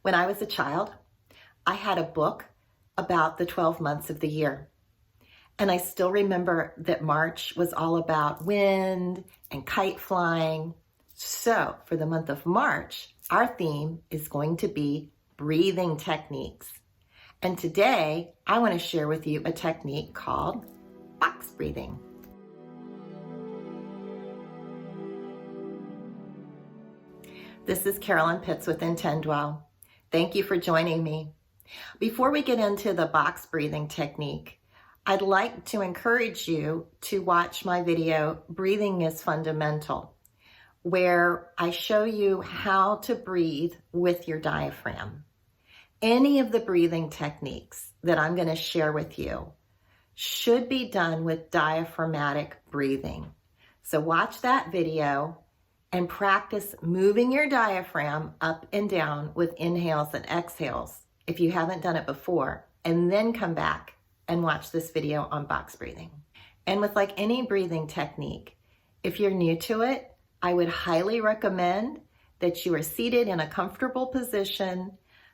When I was a child, I had a book about the 12 months of the year. And I still remember that March was all about wind and kite flying. So for the month of March, our theme is going to be breathing techniques. And today, I want to share with you a technique called box breathing. This is Carolyn Pitts with Intend Well. Thank you for joining me. Before we get into the box breathing technique, I'd like to encourage you to watch my video, Breathing is Fundamental, where I show you how to breathe with your diaphragm. Any of the breathing techniques that I'm going to share with you should be done with diaphragmatic breathing. So watch that video and practice moving your diaphragm up and down with inhales and exhales if you haven't done it before, and then come back and watch this video on box breathing. And with like any breathing technique, if you're new to it, I would highly recommend that you are seated in a comfortable position,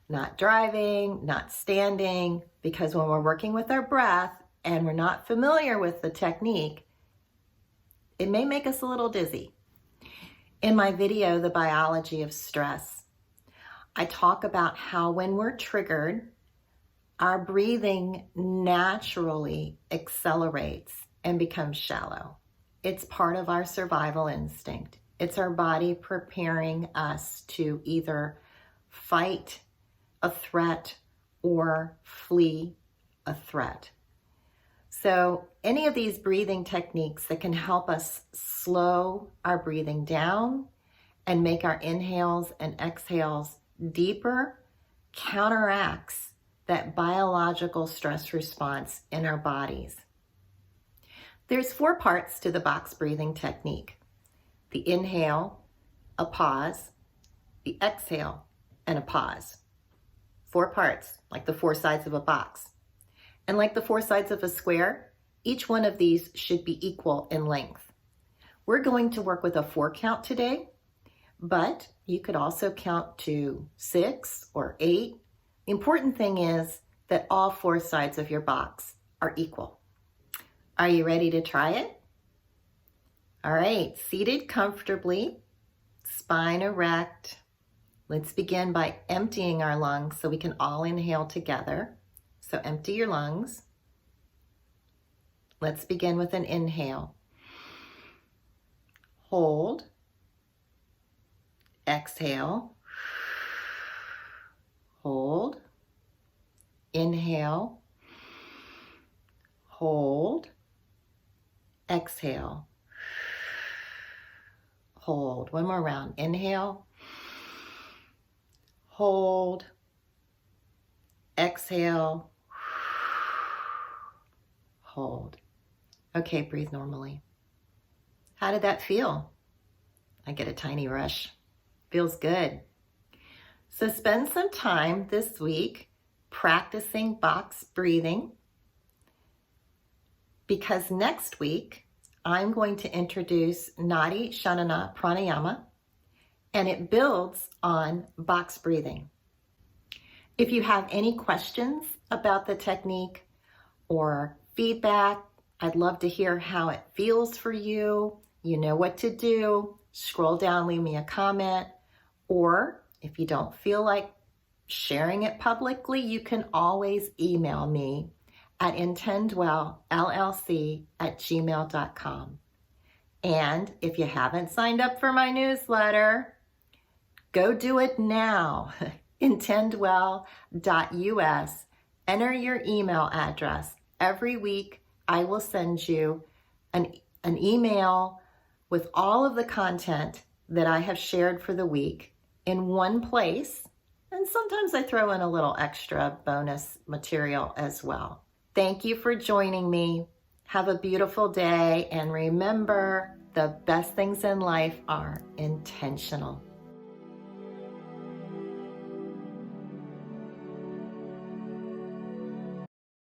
not driving, not standing, because when we're working with our breath and we're not familiar with the technique, it may make us a little dizzy. In my video, The Biology of Stress, I talk about how when we're triggered, our breathing naturally accelerates and becomes shallow. It's part of our survival instinct. It's our body preparing us to either fight a threat or flee a threat. So any of these breathing techniques that can help us slow our breathing down and make our inhales and exhales deeper counteracts that biological stress response in our bodies. There's 4 parts to the box breathing technique: the inhale, a pause, the exhale, and a pause. 4 parts, like the 4 sides of a box. And like the 4 sides of a square, each one of these should be equal in length. We're going to work with a 4 count today, but you could also count to 6 or 8. The important thing is that all 4 sides of your box are equal. Are you ready to try it? All right, seated comfortably, spine erect. Let's begin by emptying our lungs so we can all inhale together. So empty your lungs. Let's begin with an inhale. Hold. Exhale. Hold. Inhale. Hold. Exhale. Hold. One more round. Inhale. Hold. Exhale. Hold. Okay, breathe normally. How did that feel? I get a tiny rush. Feels good. So spend some time this week practicing box breathing, because next week I'm going to introduce Nadi Shanana Pranayama, and it builds on box breathing. If you have any questions about the technique or feedback, I'd love to hear how it feels for you. You know what to do. Scroll down, leave me a comment. Or if you don't feel like sharing it publicly, you can always email me at intendwellllc@gmail.com. And if you haven't signed up for my newsletter, go do it now. intendwell.us. Enter your email address. Every week, I will send you an email with all of the content that I have shared for the week in one place. And sometimes I throw in a little extra bonus material as well. Thank you for joining me. Have a beautiful day. And remember, the best things in life are intentional.